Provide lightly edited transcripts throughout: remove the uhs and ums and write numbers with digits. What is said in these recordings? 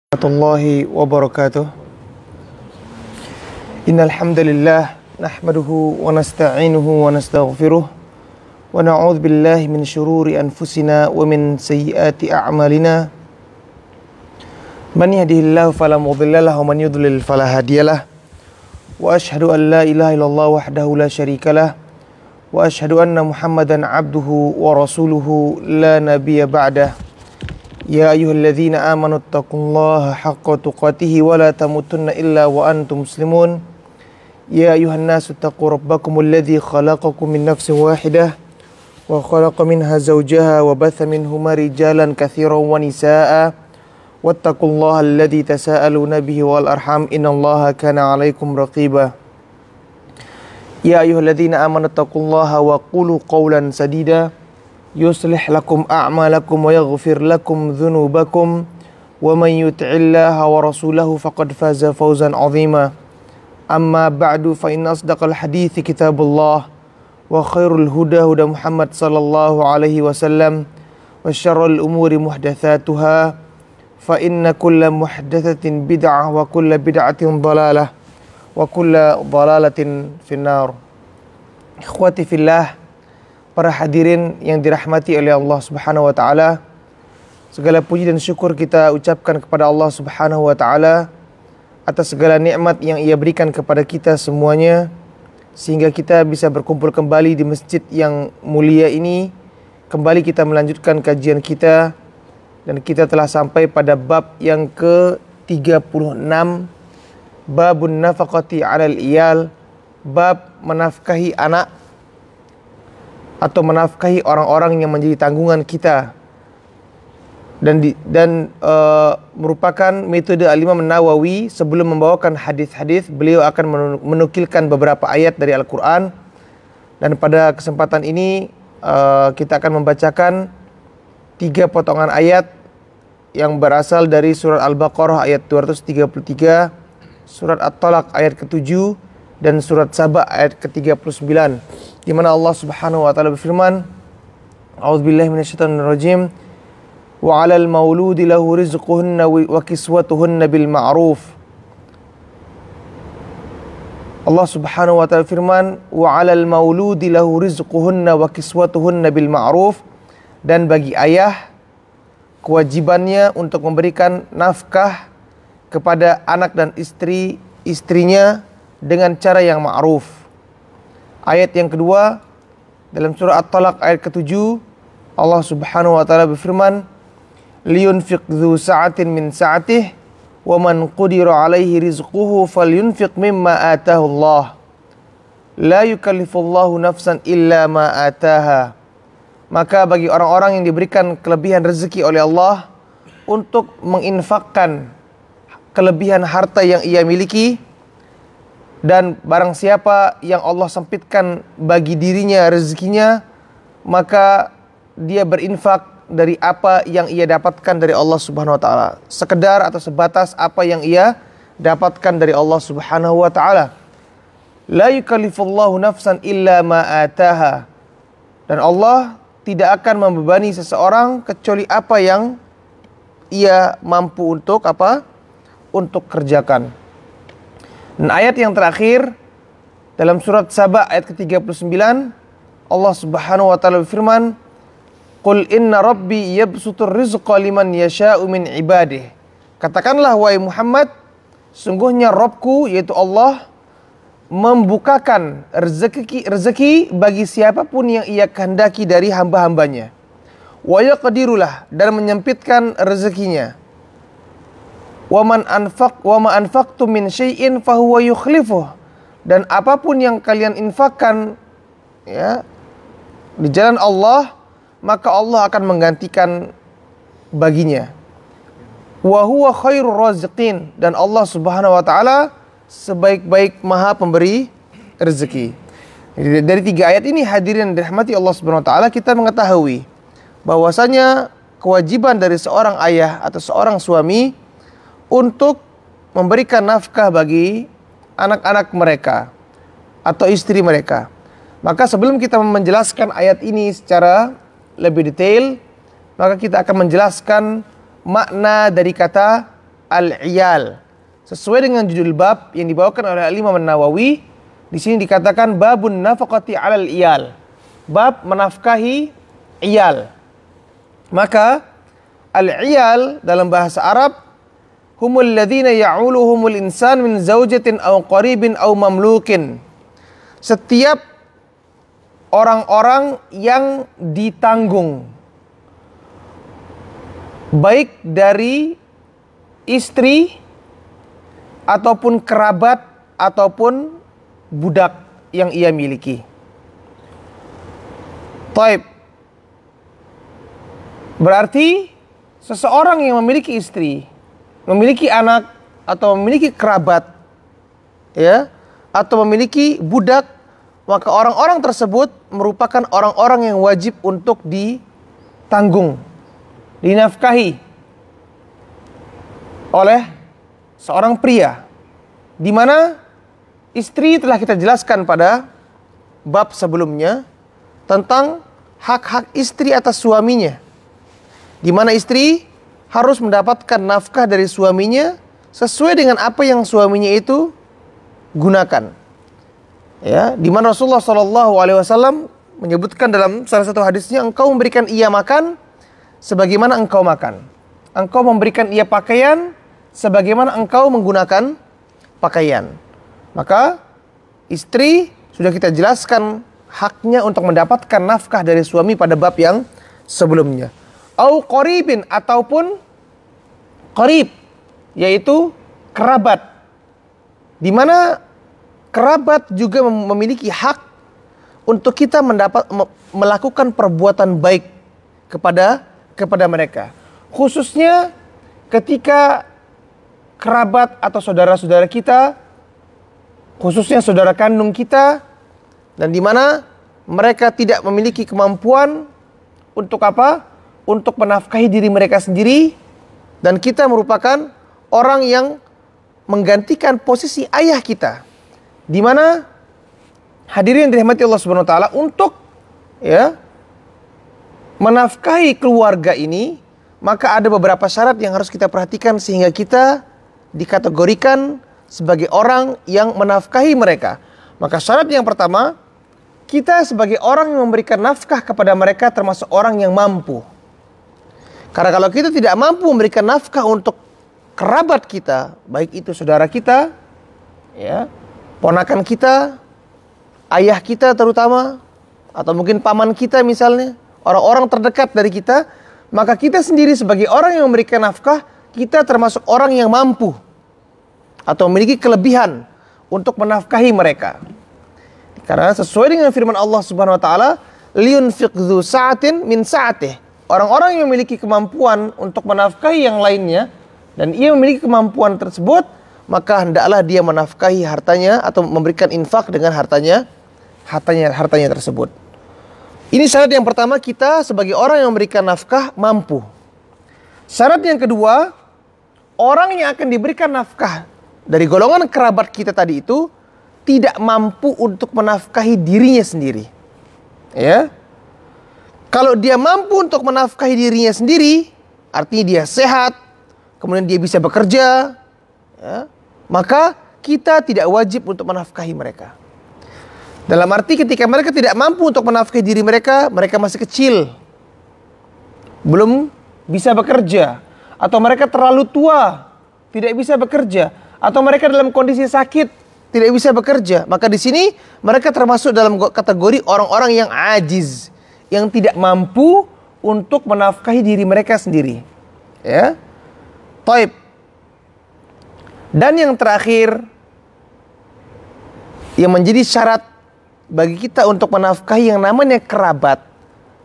Warahmatullahi wabarakatuh. Innal hamdalillah nahmaduhu wa nasta'inuhu wa nastaghfiruh wa na'udzu billahi min syururi anfusina wa min sayyiati a'malina. Man yahdihillahu fala mudilla lahu wa man yudlil fala hadiyalah. Wa asyhadu an la ilaha illallah wahdahu la syarikalah wa asyhadu anna Muhammadan abduhu wa rasuluhu la nabiyya ba'dah. Ya ayyuhalladzina amanu taqullaha haqqa tuqatih wa la tamutunna illa wa antum muslimun. Ya ayyuhan nasu taqu rabbakumul ladzi khalaqakum min nafsin wahidah wa khalaqa minha zawjaha wa batha minhuma rijalan katsiran wa nisaa'a wattaqullaha alladzi tasaaluna bihi wal arham innallaha kana 'alaikum raqiba. Ya ayyuhalladzina amanu taqullaha wa qulu qawlan sadida yuslih lakum a'malakum wa yaghfir lakum dhunubakum wa man yuti'illaha wa rasulahu faqad faza fawzan 'azima. Amma ba'du fa inna asdaqal hadithi kitabullah wa khairul huda huda Muhammad sallallahu alaihi wasallam wa syarrul umuri muhdatsatuha fa inna kulla muhdatsatin bid'ah wa kulla bid'atin dhalalah wa kulla dhalalatin finnar. Ikhwati fillah, para hadirin yang dirahmati oleh Allah Subhanahu wa taala, segala puji dan syukur kita ucapkan kepada Allah Subhanahu wa taala atas segala nikmat yang Ia berikan kepada kita semuanya sehingga kita bisa berkumpul kembali di masjid yang mulia ini. Kembali kita melanjutkan kajian kita dan kita telah sampai pada bab yang ke-36, babun nafaqati 'alal iyal, bab menafkahi anak atau menafkahi orang-orang yang menjadi tanggungan kita, dan merupakan metode Al-Imam Nawawi. Sebelum membawakan hadis-hadis, beliau akan menukilkan beberapa ayat dari Al-Quran, dan pada kesempatan ini kita akan membacakan 3 potongan ayat yang berasal dari surat Al-Baqarah ayat 233, surat At-Talaq ayat ke-7, dan surat Saba ayat ke-39, di mana Allah Subhanahu wa taala berfirman, A'udzubillahi minasyaitonir rajim, wa 'alal mauludi lahu rizquhunna wa kiswatuhunna bil ma'ruf. Allah Subhanahu wa taala firman, wa 'alal mauludi lahu rizquhunna wa kiswatuhunna bil ma'ruf, dan bagi ayah kewajibannya untuk memberikan nafkah kepada anak dan istrinya dengan cara yang ma'ruf. Ayat yang kedua dalam surah At-Talaq ayat ke-7, Allah Subhanahu wa taala berfirman, liyunfiq dzu sa'atin min sa'atihi wa man qudira 'alaihi rizquhu falyunfiq mimma ataahu Allah. La yukallifullahu nafsan illa ma ataaha. Maka bagi orang-orang yang diberikan kelebihan rezeki oleh Allah untuk menginfakkan kelebihan harta yang ia miliki, dan barang siapa yang Allah sempitkan bagi dirinya rezekinya, maka dia berinfak dari apa yang ia dapatkan dari Allah Subhanahu wa taala, sekedar atau sebatas apa yang ia dapatkan dari Allah Subhanahu wa taala. La yukallifullahu nafsan illa ma ataha. Dan Allah tidak akan membebani seseorang kecuali apa yang ia mampu untuk untuk kerjakan. Dan ayat yang terakhir dalam surat Saba ayat ke-39, Allah Subhanahu wa taala berfirman, qul inna rabbi yabsutur rizqa liman yasha'u min ibadihi. Katakanlah wahai Muhammad, sungguhnya Rabbku yaitu Allah membukakan rezeki bagi siapapun yang ia kehendaki dari hamba-hambanya. Wa yaqdirulah, dan menyempitkan rezekinya. Wa ma anfaqtum min syai'in fahuwa yukhlifuh, dan apapun yang kalian infakkan ya di jalan Allah, maka Allah akan menggantikan baginya. Wa huwa khairur raziqin, dan Allah Subhanahu wa taala sebaik-baik Maha pemberi rezeki. Dari 3 ayat ini, hadirin dirahmati Allah Subhanahu wa taala, kita mengetahui bahwasanya kewajiban dari seorang ayah atau seorang suami untuk memberikan nafkah bagi anak-anak mereka atau istri mereka. Maka sebelum kita menjelaskan ayat ini secara lebih detail, maka kita akan menjelaskan makna dari kata al-iyal. Sesuai dengan judul bab yang dibawakan oleh Imam An-Nawawi, di sini dikatakan babun nafaqati 'alal iyal. Bab menafkahi iyal. Maka al-iyal dalam bahasa Arab humul ladzina ya'uluhumul insan min zaujatin aw qaribin aw mamlukin. Setiap orang-orang yang ditanggung baik dari istri ataupun kerabat ataupun budak yang ia miliki. Taib. Berarti seseorang yang memiliki istri, memiliki anak atau memiliki kerabat, ya, atau memiliki budak, maka orang-orang tersebut merupakan orang-orang yang wajib untuk ditanggung, dinafkahi oleh seorang pria, di mana istri telah kita jelaskan pada bab sebelumnya tentang hak-hak istri atas suaminya, di mana istri harus mendapatkan nafkah dari suaminya sesuai dengan apa yang suaminya itu gunakan. Ya, di mana Rasulullah SAW menyebutkan dalam salah satu hadisnya, engkau memberikan ia makan sebagaimana engkau makan, engkau memberikan ia pakaian sebagaimana engkau menggunakan pakaian. Maka istri sudah kita jelaskan haknya untuk mendapatkan nafkah dari suami pada bab yang sebelumnya. Au qaribin, ataupun qarib, yaitu kerabat, di mana kerabat juga memiliki hak untuk kita melakukan perbuatan baik kepada mereka, khususnya ketika kerabat atau saudara-saudara kita, khususnya saudara kandung kita, dan di mana mereka tidak memiliki kemampuan untuk apa? Untuk menafkahi diri mereka sendiri, dan kita merupakan orang yang menggantikan posisi ayah kita, di mana hadirin dirahmati Allah Subhanahu wa taala, untuk ya menafkahi keluarga ini, maka ada beberapa syarat yang harus kita perhatikan sehingga kita dikategorikan sebagai orang yang menafkahi mereka. Maka syarat yang pertama, kita sebagai orang yang memberikan nafkah kepada mereka termasuk orang yang mampu. Karena kalau kita tidak mampu memberikan nafkah untuk kerabat kita, baik itu saudara kita, ya, ponakan kita, ayah kita terutama, atau mungkin paman kita misalnya, orang-orang terdekat dari kita, maka kita sendiri sebagai orang yang memberikan nafkah, kita termasuk orang yang mampu atau memiliki kelebihan untuk menafkahi mereka. Karena sesuai dengan firman Allah Subhanahu wa taala, liyunfiq dzu sa'atin min sa'atih. Orang-orang yang memiliki kemampuan untuk menafkahi yang lainnya dan ia memiliki kemampuan tersebut, maka hendaklah dia menafkahi hartanya atau memberikan infak dengan hartanya tersebut. Ini syarat yang pertama, kita sebagai orang yang memberikan nafkah mampu. Syarat yang kedua, orang yang akan diberikan nafkah dari golongan kerabat kita tadi itu tidak mampu untuk menafkahi dirinya sendiri. Ya. Kalau dia mampu untuk menafkahi dirinya sendiri, artinya dia sehat, kemudian dia bisa bekerja, ya, maka kita tidak wajib untuk menafkahi mereka. Dalam arti ketika mereka tidak mampu untuk menafkahi diri mereka, mereka masih kecil, belum bisa bekerja, atau mereka terlalu tua, tidak bisa bekerja, atau mereka dalam kondisi sakit, tidak bisa bekerja, maka di sini mereka termasuk dalam kategori orang-orang yang ajiz, yang tidak mampu untuk menafkahi diri mereka sendiri. Ya. Taib. Dan yang terakhir, yang menjadi syarat bagi kita untuk menafkahi yang namanya kerabat,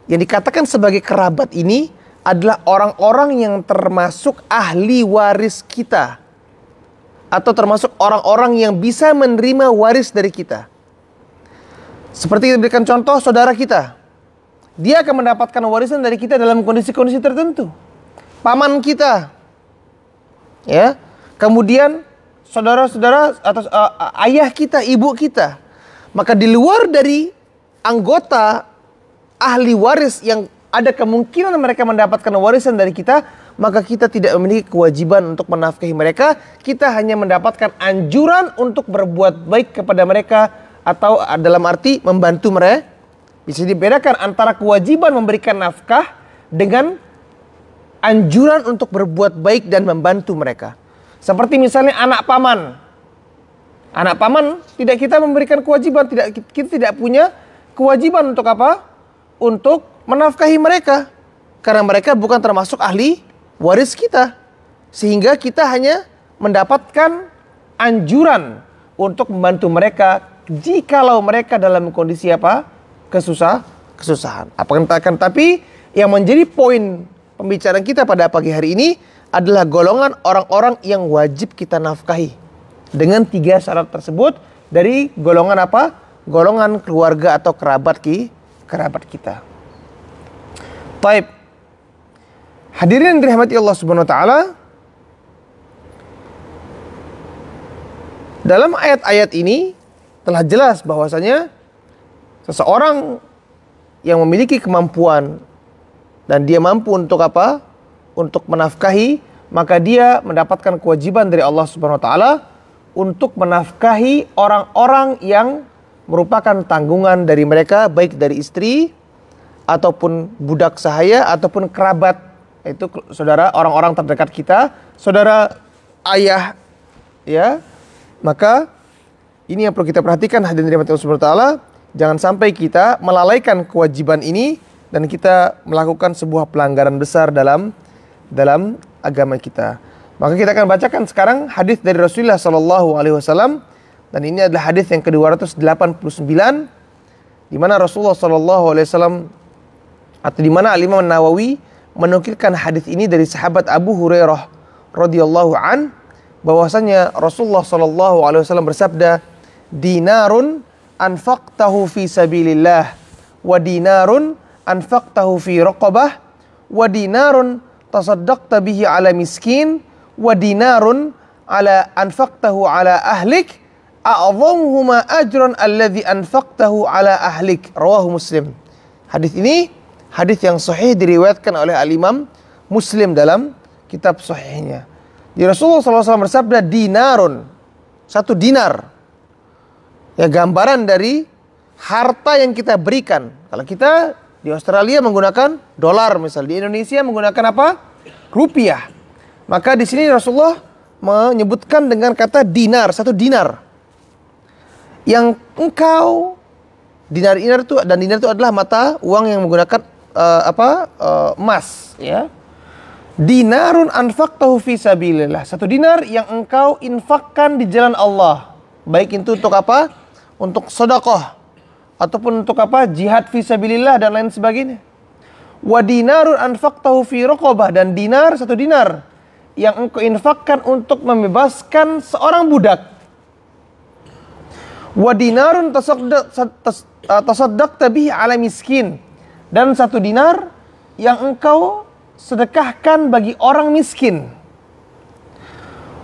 yang dikatakan sebagai kerabat ini adalah orang-orang yang termasuk ahli waris kita, atau termasuk orang-orang yang bisa menerima waris dari kita. Seperti kita berikan contoh, saudara kita, dia akan mendapatkan warisan dari kita dalam kondisi-kondisi tertentu. Paman kita, ya, kemudian saudara-saudara atau ayah kita, ibu kita. Maka di luar dari anggota ahli waris yang ada kemungkinan mereka mendapatkan warisan dari kita, maka kita tidak memiliki kewajiban untuk menafkahi mereka. Kita hanya mendapatkan anjuran untuk berbuat baik kepada mereka, atau dalam arti membantu mereka. Bisa dibedakan antara kewajiban memberikan nafkah dengan anjuran untuk berbuat baik dan membantu mereka. Seperti misalnya anak paman. Anak paman tidak kita memberikan kewajiban, kita tidak punya kewajiban untuk apa? Untuk menafkahi mereka. Karena mereka bukan termasuk ahli waris kita. Sehingga kita hanya mendapatkan anjuran untuk membantu mereka jikalau mereka dalam kondisi apa? Kesusahan. Tapi yang menjadi poin pembicaraan kita pada pagi hari ini adalah golongan orang-orang yang wajib kita nafkahi. Dengan 3 syarat tersebut dari golongan apa? Golongan keluarga atau kerabat kita. Baik. Hadirin yang dirahmati Allah Subhanahu wa taala, dalam ayat-ayat ini telah jelas bahwasanya seseorang yang memiliki kemampuan dan dia mampu untuk apa? Untuk menafkahi, maka dia mendapatkan kewajiban dari Allah Subhanahu wa taala untuk menafkahi orang-orang yang merupakan tanggungan dari mereka, baik dari istri ataupun budak sahaya ataupun kerabat, itu saudara, orang-orang terdekat kita, saudara, ayah, ya. Maka ini yang perlu kita perhatikan, hadirin dirahmati Allah Subhanahu wa taala. Jangan sampai kita melalaikan kewajiban ini dan kita melakukan sebuah pelanggaran besar dalam agama kita. Maka kita akan bacakan sekarang hadis dari Rasulullah sallallahu alaihi wasallam, dan ini adalah hadis yang ke-289 di mana Rasulullah sallallahu alaihi wasallam, atau di mana Al-Imam Nawawi menukilkan hadis ini dari sahabat Abu Hurairah radhiyallahu an, bahwasanya Rasulullah sallallahu alaihi wasallam bersabda, "Dinarun anfaqtahu fi sabilillah, wa dinarun anfaqtahu fi raqabah, wa dinarun tasaddaqta bihi ala miskin, wa dinarun ala anfaqtahu ala ahlik, a'dhamuhuma ajran alladhi anfaqtahu ala ahlik." Rawahu Muslim. Hadis ini hadis yang sahih diriwayatkan oleh Al-Imam Muslim dalam kitab sahihnya. Di Rasulullah SAW bersabda, dinarun, 1 dinar. Ya, gambaran dari harta yang kita berikan. Kalau kita di Australia menggunakan dolar, misal di Indonesia menggunakan apa? Rupiah. Maka di sini Rasulullah menyebutkan dengan kata dinar, 1 dinar. Yang engkau dinar itu, dan dinar itu adalah mata uang yang menggunakan emas, ya. Dinarun anfaqtahu fi sabilillah, 1 dinar yang engkau infakkan di jalan Allah. Baik itu untuk apa? Untuk sedekah ataupun untuk apa? Jihad fi sabilillah dan lain sebagainya. Wa dinarun anfaqtahu fi raqabah, dan dinar, 1 dinar yang engkau infakkan untuk membebaskan seorang budak. Wa dinarun tasaddaqta bihi ala miskin, dan 1 dinar yang engkau sedekahkan bagi orang miskin.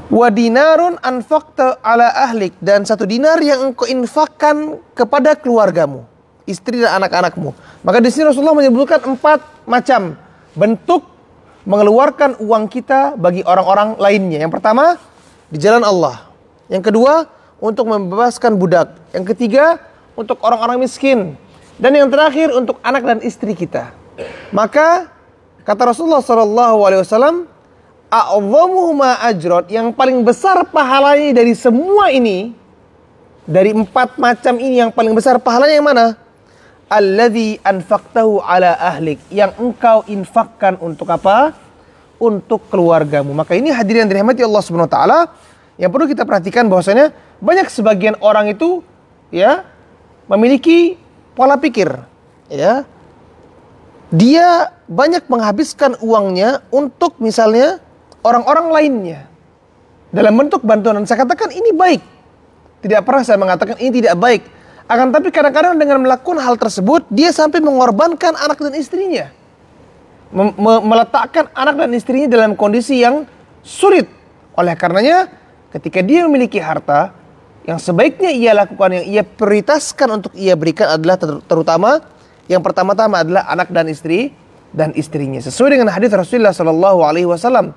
Wa dinarun anfaqta ala ahlik, dan 1 dinar yang engkau infakkan kepada keluargamu, istri dan anak-anakmu. Maka di sini Rasulullah menyebutkan 4 macam bentuk mengeluarkan uang kita bagi orang-orang lainnya. Yang pertama, di jalan Allah. Yang kedua, untuk membebaskan budak. Yang ketiga, untuk orang-orang miskin. Dan yang terakhir, untuk anak dan istri kita. Maka kata Rasulullah SAW, a'dhamuhuma ajran, yang paling besar pahalanya dari semua ini, dari 4 macam ini, yang paling besar pahalanya yang mana? Alladzi anfaqtahu ala ahlik, yang engkau infakkan untuk apa? Untuk keluargamu. Maka ini hadirin yang dirahmati Allah Subhanahu wa taala, yang perlu kita perhatikan bahwasanya banyak sebagian orang itu, ya, memiliki pola pikir, ya. Dia banyak menghabiskan uangnya untuk misalnya orang-orang lainnya dalam bentuk bantuan. Dan saya katakan ini baik. Tidak pernah saya mengatakan ini tidak baik. Akan tapi kadang-kadang dengan melakukan hal tersebut, dia sampai mengorbankan anak dan istrinya. Meletakkan anak dan istrinya dalam kondisi yang sulit. Oleh karenanya, ketika dia memiliki harta, yang sebaiknya ia lakukan, yang ia prioritaskan untuk ia berikan adalah terutama, yang pertama-tama adalah anak dan istri dan istrinya. Sesuai dengan hadis Rasulullah Shallallahu Alaihi Wasallam.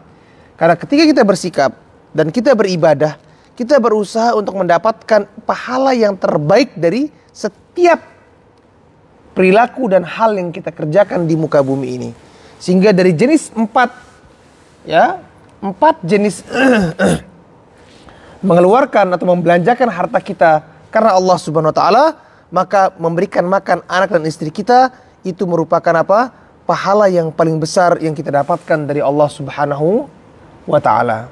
Karena ketika kita bersikap dan kita beribadah, kita berusaha untuk mendapatkan pahala yang terbaik dari setiap perilaku dan hal yang kita kerjakan di muka bumi ini. Sehingga dari jenis 4 jenis mengeluarkan atau membelanjakan harta kita karena Allah Subhanahu wa taala, maka memberikan makan anak dan istri kita itu merupakan apa? Pahala yang paling besar yang kita dapatkan dari Allah Subhanahu wa taala.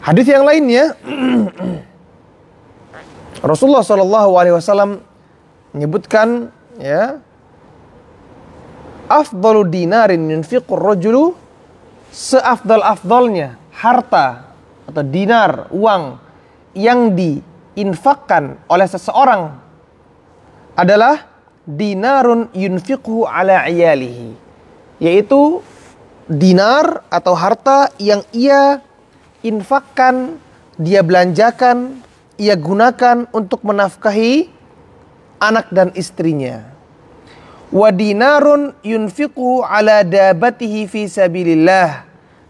Hadis yang lainnya Rasulullah sallallahu alaihi wasallam menyebutkan, ya, afdalu dinarin yunfiqur rajulu, seafdal-afdalnya harta atau dinar, uang yang diinfakkan oleh seseorang adalah dinarun yunfiqhu ala iyalihi, yaitu dinar atau harta yang ia infakkan, dia belanjakan, ia gunakan untuk menafkahi anak dan istrinya. Wa dinarun yunfiqhu ala dabatihi fi sabilillah.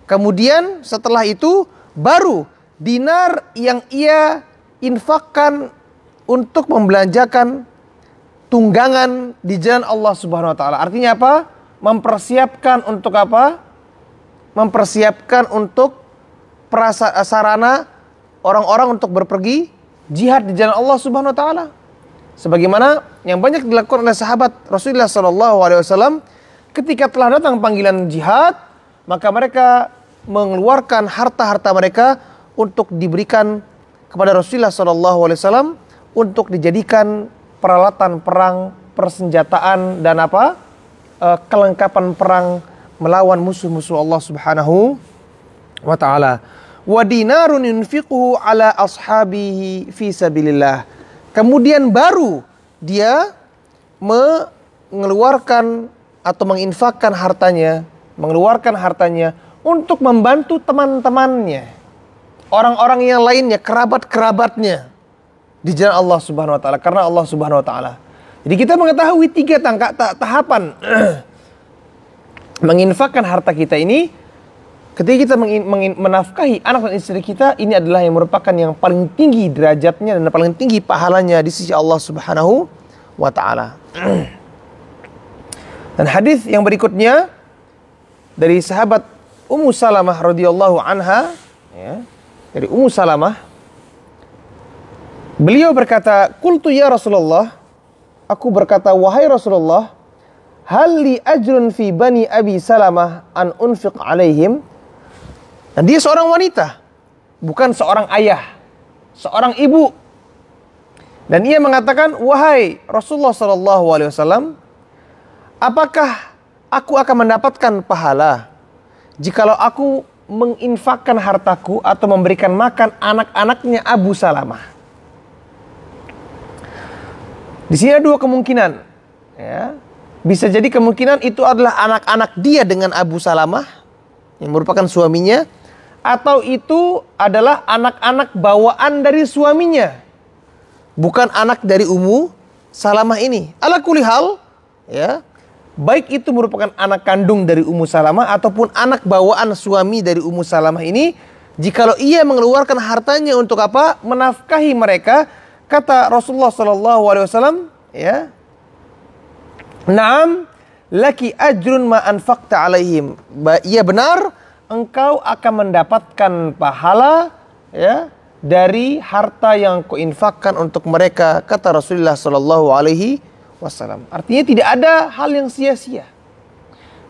Kemudian setelah itu baru dinar yang ia infakkan untuk membelanjakan tunggangan di jalan Allah Subhanahu wa taala. Artinya apa? Mempersiapkan untuk apa? Mempersiapkan untuk sarana orang-orang untuk berpergi jihad di jalan Allah Subhanahu wa taala. Sebagaimana yang banyak dilakukan oleh sahabat Rasulullah sallallahu alaihi wasallam ketika telah datang panggilan jihad, maka mereka mengeluarkan harta-harta mereka untuk diberikan kepada Rasulullah sallallahu alaihi wasallam untuk dijadikan peralatan perang, persenjataan dan kelengkapan perang melawan musuh-musuh Allah Subhanahu wa taala. Wa dinarun yunfiquhu ala ashabihi fi sabilillah. Kemudian baru dia mengeluarkan atau menginfakkan hartanya, mengeluarkan hartanya untuk membantu teman-temannya, orang-orang yang lainnya, kerabat-kerabatnya di jalan Allah Subhanahu wa taala, karena Allah Subhanahu wa taala. Jadi kita mengetahui 3 tahapan menginfakkan harta kita ini. Ketika kita menafkahi anak dan istri kita, ini adalah yang merupakan yang paling tinggi derajatnya dan paling tinggi pahalanya di sisi Allah Subhanahu wa taala. Dan hadis yang berikutnya dari sahabat Ummu Salamah radhiyallahu anha, ya, dari Ummu Salamah, beliau berkata, "Qultu ya Rasulullah," aku berkata, "Wahai Rasulullah, hal li ajrun fi bani Abi Salamah an unfiq alaihim?" Dan dia seorang wanita, bukan seorang ayah, seorang ibu. Dan ia mengatakan, "Wahai Rasulullah sallallahu alaihi wasallam, apakah aku akan mendapatkan pahala jikalau aku menginfakkan hartaku atau memberikan makan anak-anaknya Abu Salamah?" Di sini ada 2 kemungkinan, ya. Bisa jadi kemungkinan itu adalah anak-anak dia dengan Abu Salamah yang merupakan suaminya, atau itu adalah anak-anak bawaan dari suaminya, bukan anak dari Ummu Salamah ini. Ala kulli hal, ya, baik itu merupakan anak kandung dari Ummu Salamah ataupun anak bawaan suami dari Ummu Salamah ini, jikalau ia mengeluarkan hartanya untuk apa? Menafkahi mereka, kata Rasulullah sallallahu alaihi wasallam, ya, "Na'am laki ajrun ma anfaqta alaihim." Iya benar, engkau akan mendapatkan pahala, ya, dari harta yang kau infakkan untuk mereka, kata Rasulullah sallallahu alaihi wasallam. Artinya tidak ada hal yang sia-sia.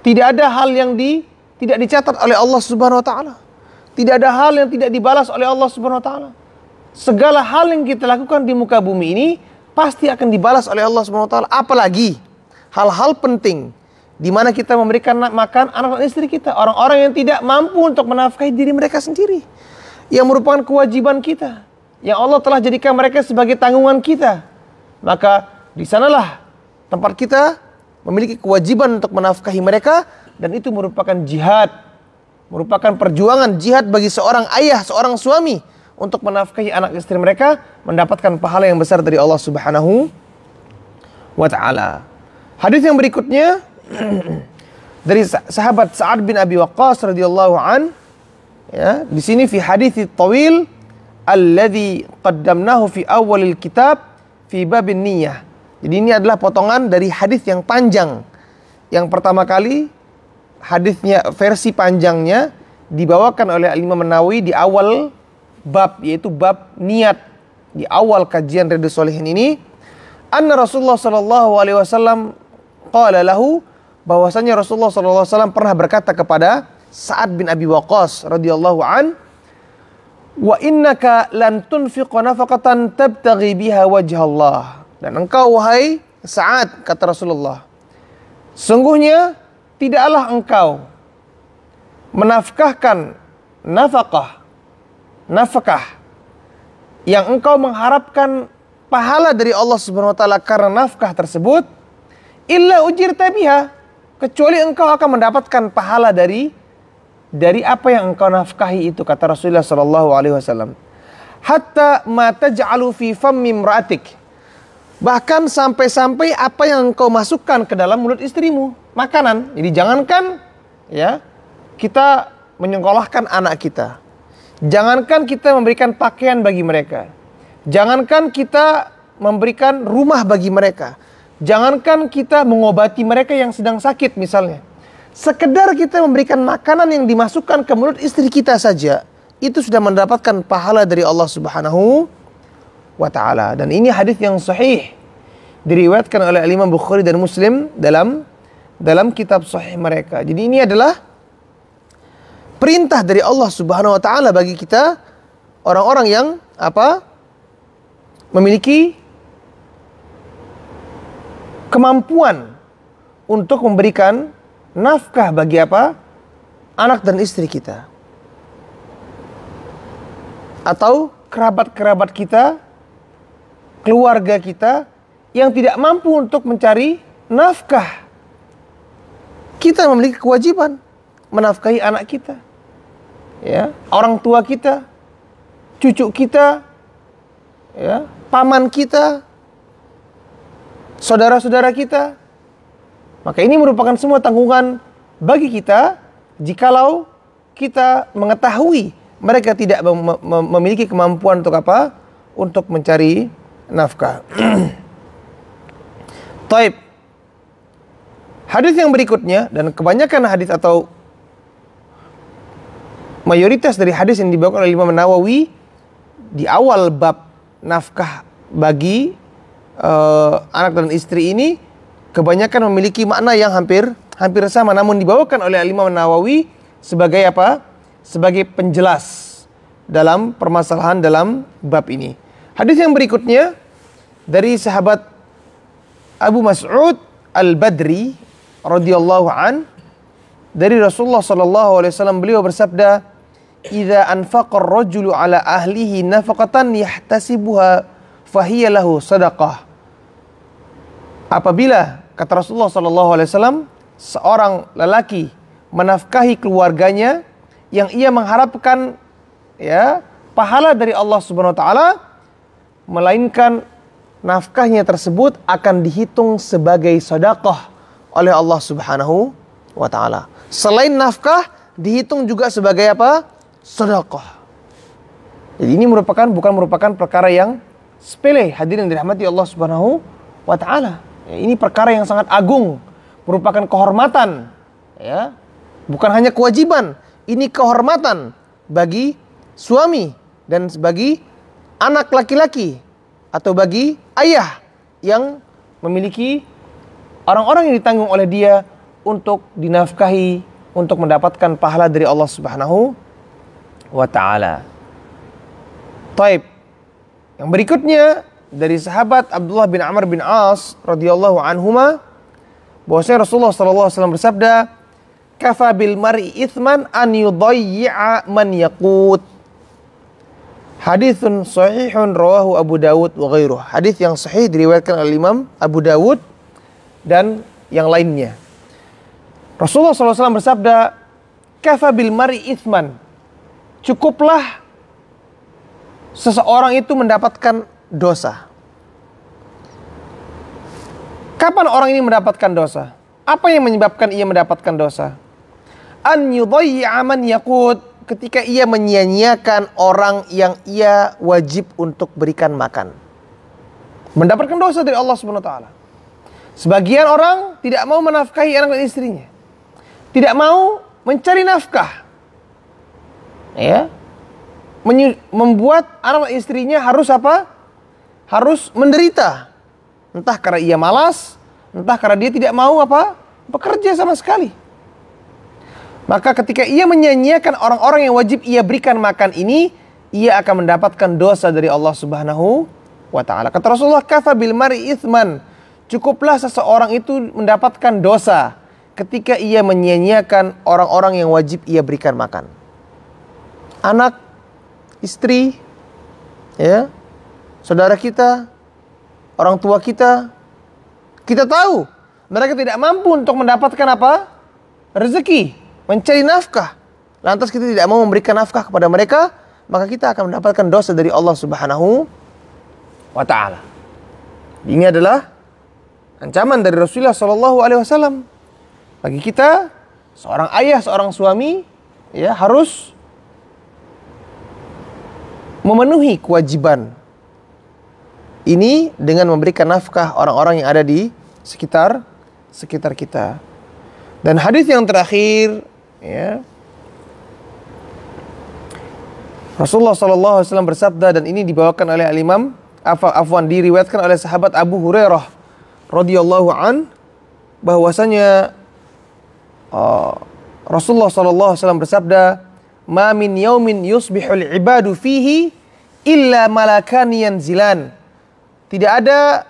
Tidak ada hal yang tidak dicatat oleh Allah Subhanahu wa taala. Tidak ada hal yang tidak dibalas oleh Allah Subhanahu wa taala. Segala hal yang kita lakukan di muka bumi ini pasti akan dibalas oleh Allah Subhanahu wa taala. Apalagi hal-hal penting di mana kita memberikan makan anak dan istri kita, orang-orang yang tidak mampu untuk menafkahi diri mereka sendiri, yang merupakan kewajiban kita, yang Allah telah jadikan mereka sebagai tanggungan kita. Maka di sanalah tempat kita memiliki kewajiban untuk menafkahi mereka, dan itu merupakan jihad, merupakan perjuangan jihad bagi seorang ayah, seorang suami untuk menafkahi anak istri mereka, mendapatkan pahala yang besar dari Allah Subhanahu wa taala. Hadis yang berikutnya dari sahabat Sa'ad bin Abi Waqqas radhiyallahu an, ya, di sini fi hadits tawil alladzi qaddamnahu fi awalil kitab fi babin niyyah. Jadi ini adalah potongan dari hadis yang panjang. Yang pertama kali hadisnya versi panjangnya dibawakan oleh Imam Nawawi di awal bab, yaitu bab niat, di awal kajian Riyadhus Shalihin ini. Anna Rasulullah sallallahu alaihi wasallam qala lahu, bahwasanya Rasulullah sallallahu alaihi wasallam pernah berkata kepada Sa'ad bin Abi Waqqas radhiyallahu an, wa innaka lan tunfiqa nafaqatan tabtaghi biha wajha Allah. Dan engkau wahai Sa'ad, kata Rasulullah, sungguhnya tidaklah engkau menafkahkan nafkah yang engkau mengharapkan pahala dari Allah Subhanahu wa taala karena nafkah tersebut, illa ujirta biha, kecuali engkau akan mendapatkan pahala dari apa yang engkau nafkahi itu, kata Rasulullah sallallahu alaihi wasallam. Hatta ma taj'alu fi fammi imra'atik, bahkan sampai-sampai apa yang engkau masukkan ke dalam mulut istrimu, makanan. Jadi jangankan ya kita menyekolahkan anak kita, jangankan kita memberikan pakaian bagi mereka, jangankan kita memberikan rumah bagi mereka, jangankan kita mengobati mereka yang sedang sakit misalnya, sekedar kita memberikan makanan yang dimasukkan ke mulut istri kita saja, itu sudah mendapatkan pahala dari Allah Subhanahu wa ta'ala. Dan ini hadis yang sahih, diriwayatkan oleh Imam Bukhari dan Muslim dalam kitab sahih mereka. Jadi ini adalah perintah dari Allah Subhanahu wa ta'ala bagi kita, orang-orang yang memiliki kemampuan untuk memberikan nafkah bagi anak dan istri kita, atau kerabat-kerabat kita, keluarga kita yang tidak mampu untuk mencari nafkah. Kita memiliki kewajiban menafkahi anak kita, ya, orang tua kita, cucu kita, ya, paman kita, saudara-saudara kita. Maka ini merupakan semua tanggungan bagi kita jikalau kita mengetahui mereka tidak memiliki kemampuan untuk untuk mencari nafkah. Taib. Hadis yang berikutnya, dan kebanyakan hadis atau mayoritas dari hadis yang dibawakan oleh Imam Nawawi di awal bab nafkah bagi anak dan istri ini, kebanyakan memiliki makna yang hampir sama, namun dibawakan oleh Imam Nawawi sebagai sebagai penjelas dalam permasalahan dalam bab ini. Hadis yang berikutnya dari sahabat Abu Mas'ud Al-Badri radhiyallahu an, dari Rasulullah sallallahu alaihi wasallam, beliau bersabda, "Idza anfaqa ar-rajulu ala ahlihi nafaqatan yahtasibuha fahiya lahu sadaqah." Apabila, kata Rasulullah sallallahu alaihi wasallam, seorang lelaki menafkahi keluarganya yang ia mengharapkan ya pahala dari Allah Subhanahu wa taala, melainkan nafkahnya tersebut akan dihitung sebagai sedekah oleh Allah Subhanahu wa taala. Selain nafkah, dihitung juga sebagai sedekah. Jadi ini bukan merupakan perkara yang sepele, hadirin dirahmati Allah Subhanahu wa taala. Ya, ini perkara yang sangat agung, merupakan kehormatan, ya. Bukan hanya kewajiban, ini kehormatan bagi suami dan bagi anak laki-laki atau bagi ayah yang memiliki orang-orang yang ditanggung oleh dia untuk dinafkahi, untuk mendapatkan pahala dari Allah Subhanahu wa taala. Taib. Yang berikutnya dari sahabat Abdullah bin Amr bin As radhiyallahu anhuma, bahwasanya Rasulullah sallallahu alaihi wasallam bersabda, "Kafa bil mar'i itsman an yudayyi'a man yaqut." Haditsun sahihun rawahu Abu Dawud wa ghairuh. Hadis yang sahih diriwayatkan oleh Imam Abu Dawud dan yang lainnya. Rasulullah SAW bersabda, "Kafa bil mar'i itsman." Cukuplah seseorang itu mendapatkan dosa. Kapan orang ini mendapatkan dosa? Apa yang menyebabkan ia mendapatkan dosa? An yudayyi'a man yaqut, ketika ia menyia-nyiakan orang yang ia wajib untuk berikan makan. Mendapatkan dosa dari Allah Subhanahu wa taala. Sebagian orang tidak mau menafkahi anak dan istrinya. Tidak mau mencari nafkah. Ya. Membuat anak dan istrinya harus apa? Harus menderita. Entah karena ia malas, entah karena dia tidak mau apa? Bekerja sama sekali. Maka ketika ia menyia-nyiakan orang-orang yang wajib ia berikan makan ini, ia akan mendapatkan dosa dari Allah Subhanahu wa taala. Kata Rasulullah, kafa bil mar'i itsman, cukuplah seseorang itu mendapatkan dosa ketika ia menyia-nyiakan orang-orang yang wajib ia berikan makan. Anak, istri, ya, saudara kita, orang tua kita tahu mereka tidak mampu untuk mendapatkan apa? Rezeki, mencari nafkah. Lantas kita tidak mau memberikan nafkah kepada mereka, maka kita akan mendapatkan dosa dari Allah Subhanahu wa taala. Ini adalah ancaman dari Rasulullah SAW. Bagi kita, seorang ayah, seorang suami, ya, harus memenuhi kewajiban ini dengan memberikan nafkah orang-orang yang ada di sekitar kita. Dan hadis yang terakhir, ya, Rasulullah SAW bersabda, dan ini dibawakan oleh al-Imam diriwayatkan oleh sahabat Abu Hurairah radhiyallahu an, bahwasanya Rasulullah SAW bersabda, ma min yaumin yusbihul ibadu fihi illa malakani yanzilan. Tidak ada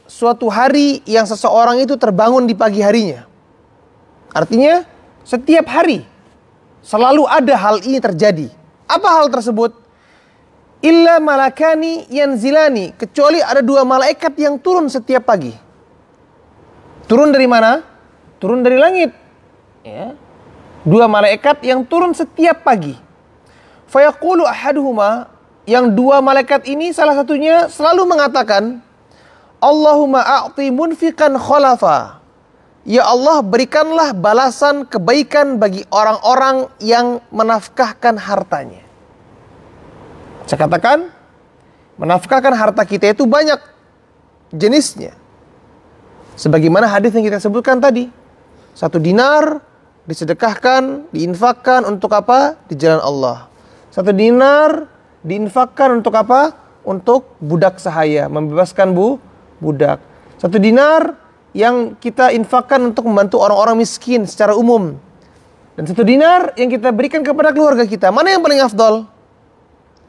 suatu hari yang seseorang itu terbangun di pagi harinya. Artinya setiap hari selalu ada hal ini terjadi. Apa hal tersebut? Illa malakani yanzilani, kecuali ada dua malaikat yang turun setiap pagi. Turun dari mana? Turun dari langit. Ya. Dua malaikat yang turun setiap pagi. Fayaqulu ahaduhuma, yang dua malaikat ini salah satunya selalu mengatakan, Allahumma a'ti munfiqan khalafa. Ya Allah, berikanlah balasan kebaikan bagi orang-orang yang menafkahkan hartanya. Saya katakan, menafkahkan harta kita itu banyak jenisnya. Sebagaimana hadis yang kita sebutkan tadi. 1 dinar disedekahkan, diinfakkan untuk apa? Di jalan Allah. 1 dinar diinfakkan untuk apa? Untuk budak sahaya, membebaskan budak. 1 dinar yang kita infakkan untuk membantu orang-orang miskin secara umum. Dan 1 dinar yang kita berikan kepada keluarga kita. Mana yang paling afdal?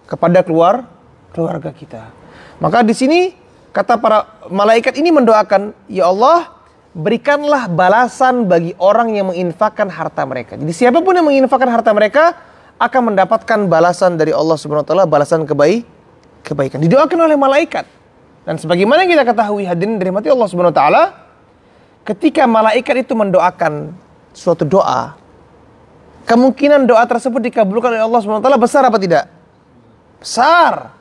Kepada keluarga kita. Maka di sini kata para malaikat ini mendoakan, ya Allah, berikanlah balasan bagi orang yang menginfakkan harta mereka. Jadi siapapun yang menginfakkan harta mereka akan mendapatkan balasan dari Allah Subhanahu wa taala, balasan kebaikan. Didoakan oleh malaikat. Dan sebagaimana kita ketahui, hadirin dirahmati Allah Subhanahu wa taala, ketika malaikat itu mendoakan suatu doa, kemungkinan doa tersebut dikabulkan oleh Allah Subhanahu wa taala besar apa tidak? Besar.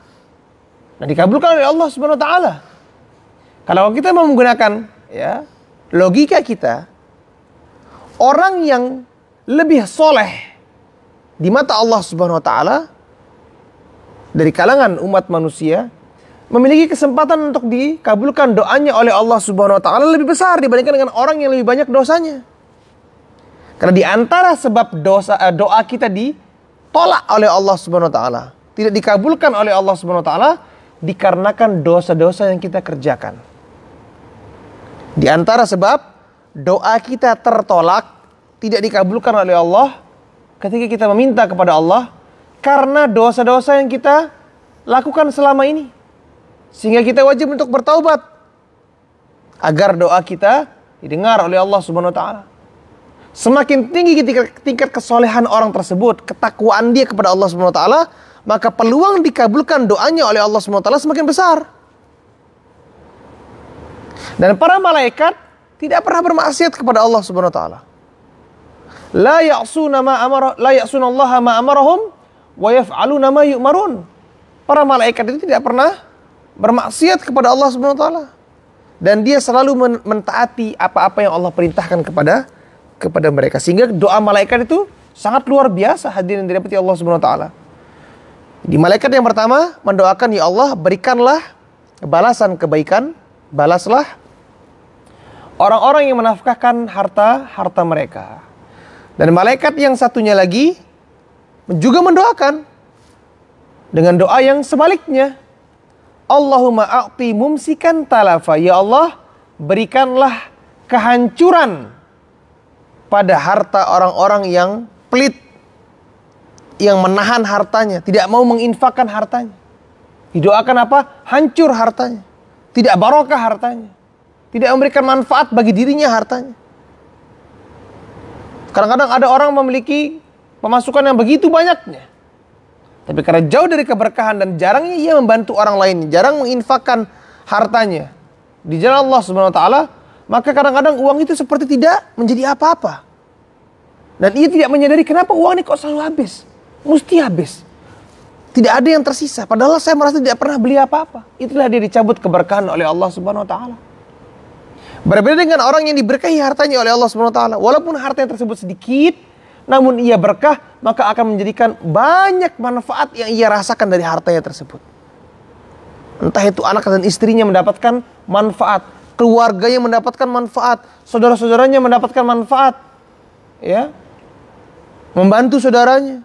Dan dikabulkan oleh Allah Subhanahu wa taala. Kalau kita mau menggunakan, ya, logika kita, orang yang lebih soleh di mata Allah Subhanahu wa taala dari kalangan umat manusia memiliki kesempatan untuk dikabulkan doanya oleh Allah Subhanahu wa taala lebih besar dibandingkan dengan orang yang lebih banyak dosanya. Karena di antara sebab doa kita ditolak oleh Allah Subhanahu wa taala, tidak dikabulkan oleh Allah Subhanahu wa taala, dikarenakan dosa-dosa yang kita kerjakan. Di antara sebab doa kita tertolak, tidak dikabulkan oleh Allah ketika kita meminta kepada Allah karena dosa-dosa yang kita lakukan selama ini. Sehingga kita wajib untuk bertaubat agar doa kita didengar oleh Allah Subhanahu wa taala. Semakin tinggi tingkat kesolehan orang tersebut, ketakwaan dia kepada Allah Subhanahu wa taala, maka peluang dikabulkan doanya oleh Allah Subhanahu wa taala semakin besar. Dan para malaikat tidak pernah bermaksiat kepada Allah Subhanahu wa taala. La ya'suna Allah ma amarahum wa yaf'aluna ma yu'marun. Para malaikat itu tidak pernah bermaksiat kepada Allah Subhanahu wa taala. dan dia selalu mentaati apa-apa yang Allah perintahkan kepada mereka. Sehingga doa malaikat itu sangat luar biasa, hadirin dirahmati Allah Subhanahu wa taala. Di malaikat yang pertama mendoakan, ya Allah, berikanlah balasan kebaikan, balaslah orang-orang yang menafkahkan harta mereka. Dan malaikat yang satunya lagi juga mendoakan dengan doa yang sebaliknya. Allahumma a'ti mumsikan talafa. Ya Allah, berikanlah kehancuran pada harta orang-orang yang pelit, yang menahan hartanya, tidak mau menginfakkan hartanya. Didoakan apa? Hancur hartanya, tidak barokah hartanya, tidak memberikan manfaat bagi dirinya hartanya. Kadang-kadang ada orang memiliki pemasukan yang begitu banyaknya, tapi karena jauh dari keberkahan dan jarangnya ia membantu orang lain, jarang menginfakkan hartanya di jalan Allah Subhanahu wa taala, maka kadang-kadang uang itu seperti tidak menjadi apa-apa. Dan ia tidak menyadari kenapa uang ini kok selalu habis. Mesti habis. Tidak ada yang tersisa. Padahal saya merasa tidak pernah beli apa-apa. Itulah dia dicabut keberkahan oleh Allah Subhanahu wa taala. Berbeda dengan orang yang diberkahi hartanya oleh Allah Subhanahu wa taala. Walaupun hartanya tersebut sedikit, namun ia berkah, maka akan menjadikan banyak manfaat yang ia rasakan dari hartanya tersebut. Entah itu anak dan istrinya mendapatkan manfaat, keluarganya mendapatkan manfaat, saudara-saudaranya mendapatkan manfaat, ya, membantu saudaranya,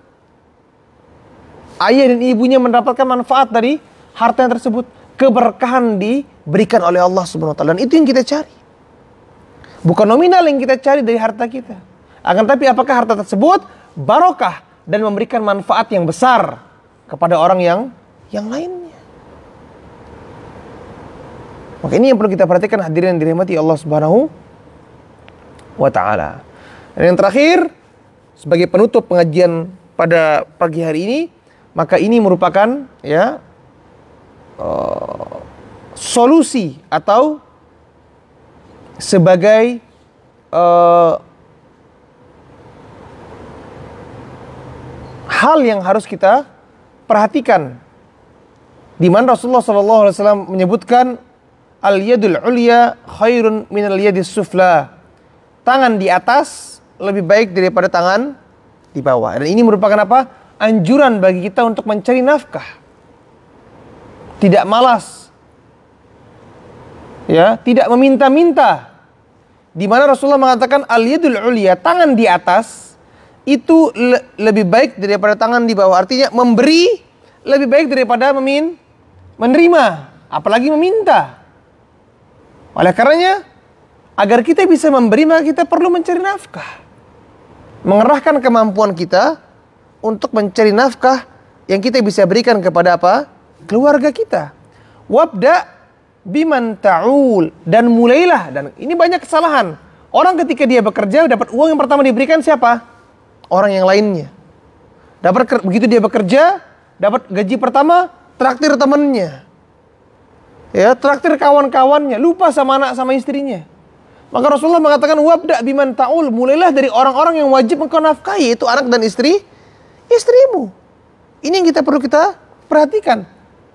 ayah dan ibunya mendapatkan manfaat dari harta yang tersebut. Keberkahan diberikan oleh Allah Subhanahu wa taala. Dan itu yang kita cari. Bukan nominal yang kita cari dari harta kita. Akan tapi apakah harta tersebut barokah dan memberikan manfaat yang besar kepada orang yang lainnya. Maka ini yang perlu kita perhatikan, hadirin yang dirahmati Allah Subhanahu wa taala. Dan yang terakhir, sebagai penutup pengajian pada pagi hari ini, maka ini merupakan solusi atau sebagai hal yang harus kita perhatikan, di mana Rasulullah SAW menyebutkan al-yadul ulya khairun minal yadis sufla. Tangan di atas lebih baik daripada tangan di bawah. Dan ini merupakan apa? Anjuran bagi kita untuk mencari nafkah. Tidak malas. Ya, tidak meminta-minta. Di mana Rasulullah mengatakan al-yadul ulya, tangan di atas itu lebih baik daripada tangan di bawah. Artinya memberi lebih baik daripada menerima, apalagi meminta. Oleh karenanya, agar kita bisa memberi, maka kita perlu mencari nafkah. Mengerahkan kemampuan kita untuk mencari nafkah yang kita bisa berikan kepada apa? Keluarga kita. Wabda biman ta'ul, dan mulailah. Dan ini banyak kesalahan. Orang ketika dia bekerja, dapat uang yang pertama diberikan siapa? Orang yang lainnya. Begitu dia bekerja, dapat gaji pertama, traktir temannya. Ya, traktir kawan-kawannya, lupa sama anak sama istrinya. Maka Rasulullah mengatakan wabda biman ta'ul, mulailah dari orang-orang yang wajib engkau nafkahi, itu anak dan istrimu. Ini yang kita perlu kita perhatikan.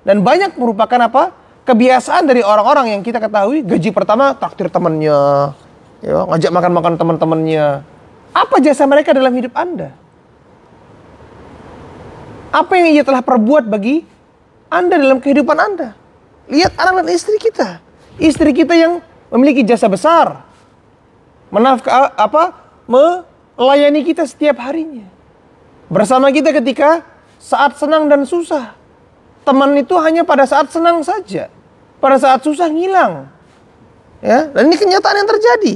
Dan banyak merupakan apa? Kebiasaan dari orang-orang yang kita ketahui, gaji pertama traktir temannya, ya, ngajak makan-makan teman-temannya. Apa jasa mereka dalam hidup Anda? Apa yang ia telah perbuat bagi Anda dalam kehidupan Anda? Lihat anak dan istri kita. Istri kita yang memiliki jasa besar, melayani kita setiap harinya, bersama kita ketika saat senang dan susah. Teman itu hanya pada saat senang saja, pada saat susah ngilang. Ya, dan ini kenyataan yang terjadi.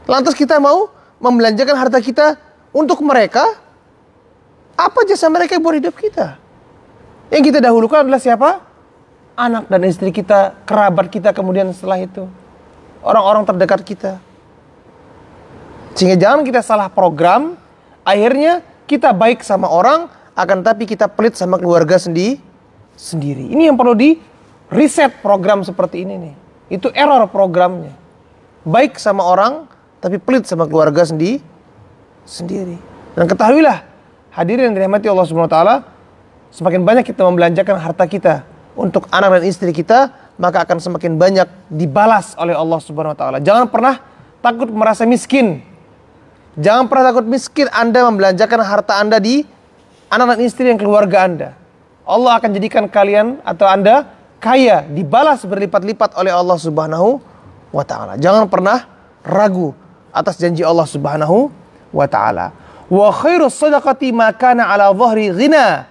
Lantas kita mau membelanjakan harta kita untuk mereka? Apa jasa mereka buat hidup kita? Yang kita dahulukan adalah siapa? Anak dan istri kita, kerabat kita, kemudian setelah itu orang-orang terdekat kita. Sehingga jangan kita salah program, akhirnya kita baik sama orang, akan tapi kita pelit sama keluarga sendiri. Ini yang perlu di reset program seperti ini nih. Itu error programnya. Baik sama orang, tapi pelit sama keluarga sendiri. Dan ketahuilah, hadirin yang dirahmati Allah Subhanahu wa taala, semakin banyak kita membelanjakan harta kita untuk anak dan istri kita, maka akan semakin banyak dibalas oleh Allah Subhanahu wa taala. Jangan pernah takut merasa miskin. Jangan pernah takut miskin Anda membelanjakan harta Anda di anak dan istri yang keluarga Anda. Allah akan jadikan kalian atau Anda kaya, dibalas berlipat-lipat oleh Allah Subhanahu wa taala. Jangan pernah ragu atas janji Allah Subhanahu wa taala. Wa khairus sadaqati ma kana ala dhahri ghina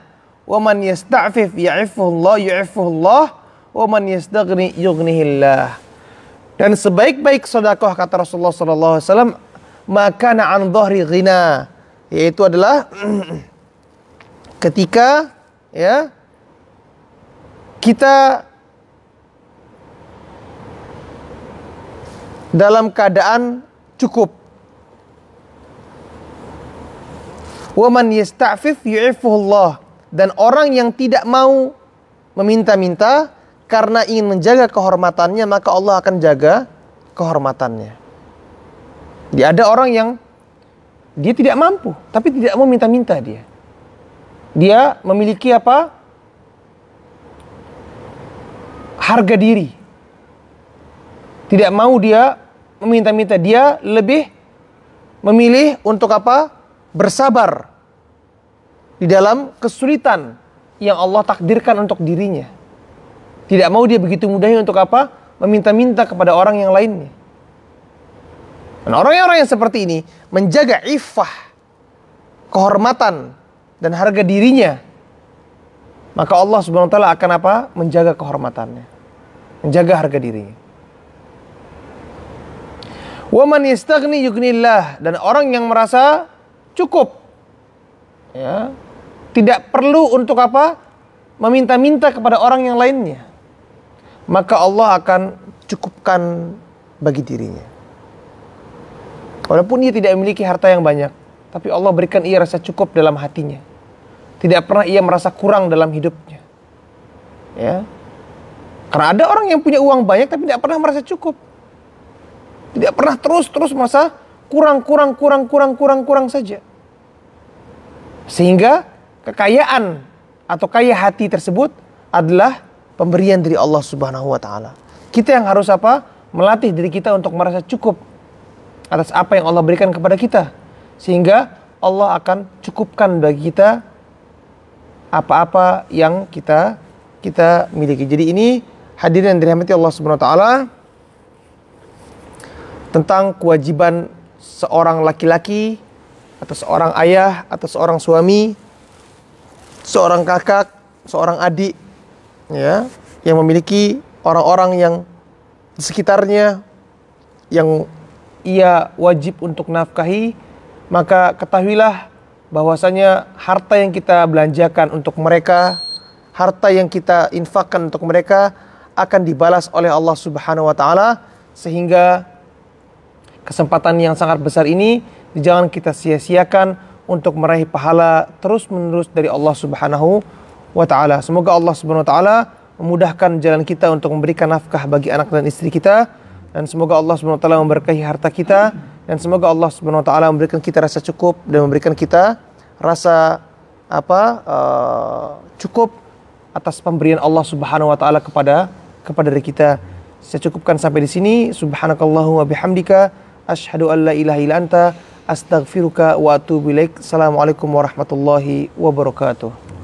wa man yasta'fif yu'iffuhullah wa man yastaghni yughnihillah. Dan sebaik-baik sedekah kata Rasulullah sallallahu alaihi wasallam maka an dhahri ghina, yaitu adalah ketika ya kita dalam keadaan cukup. Wa man yasta'fif yu'iffuhullah, dan orang yang tidak mau meminta-minta karena ingin menjaga kehormatannya, maka Allah akan jaga kehormatannya. Jadi ada orang yang dia tidak mampu, tapi tidak mau minta-minta dia. Dia memiliki apa? Harga diri. Tidak mau dia meminta-minta, dia lebih memilih untuk apa? Bersabar di dalam kesulitan yang Allah takdirkan untuk dirinya. Tidak mau dia begitu mudahnya untuk apa? Meminta-minta kepada orang yang lainnya. Dan orang-orang yang seperti ini menjaga iffah, kehormatan dan harga dirinya, maka Allah Subhanahu wa taala akan apa? Menjaga kehormatannya, menjaga harga dirinya. Wa man yastaghni yughnillah, dan orang yang merasa cukup, ya, tidak perlu untuk apa? Meminta-minta kepada orang yang lainnya, maka Allah akan cukupkan bagi dirinya. Walaupun ia tidak memiliki harta yang banyak, tapi Allah berikan ia rasa cukup dalam hatinya. Tidak pernah ia merasa kurang dalam hidupnya. Ya. Karena ada orang yang punya uang banyak tapi tidak pernah merasa cukup. Tidak pernah terus merasa kurang saja. Sehingga kekayaan atau kaya hati tersebut adalah pemberian dari Allah Subhanahu wa taala. Kita yang harus apa? Melatih diri kita untuk merasa cukup atas apa yang Allah berikan kepada kita, sehingga Allah akan cukupkan bagi kita apa-apa yang kita miliki. Jadi ini hadirin yang dirahmati Allah Subhanahu wa taala, tentang kewajiban seorang laki-laki atau seorang ayah atau seorang suami, seorang kakak, seorang adik, ya, yang memiliki orang-orang yang di sekitarnya yang ia wajib untuk nafkahi, maka ketahuilah bahwasanya harta yang kita belanjakan untuk mereka, harta yang kita infakkan untuk mereka akan dibalas oleh Allah Subhanahu wa taala, sehingga kesempatan yang sangat besar ini jangan kita sia-siakan untuk meraih pahala terus-menerus dari Allah Subhanahu wa taala. Semoga Allah Subhanahu wa taala memudahkan jalan kita untuk memberikan nafkah bagi anak dan istri kita, dan semoga Allah Subhanahu wa taala memberkahi harta kita, dan semoga Allah Subhanahu wa taala memberikan kita rasa cukup dan memberikan kita rasa cukup atas pemberian Allah Subhanahu wa taala kepada diri kita. Saya cukupkan sampai di sini. Subhanakallahumma bihamdika asyhadu an la ilaha illa anta astaghfiruka wa atubu ilaik. Assalamualaikum warahmatullahi wabarakatuh.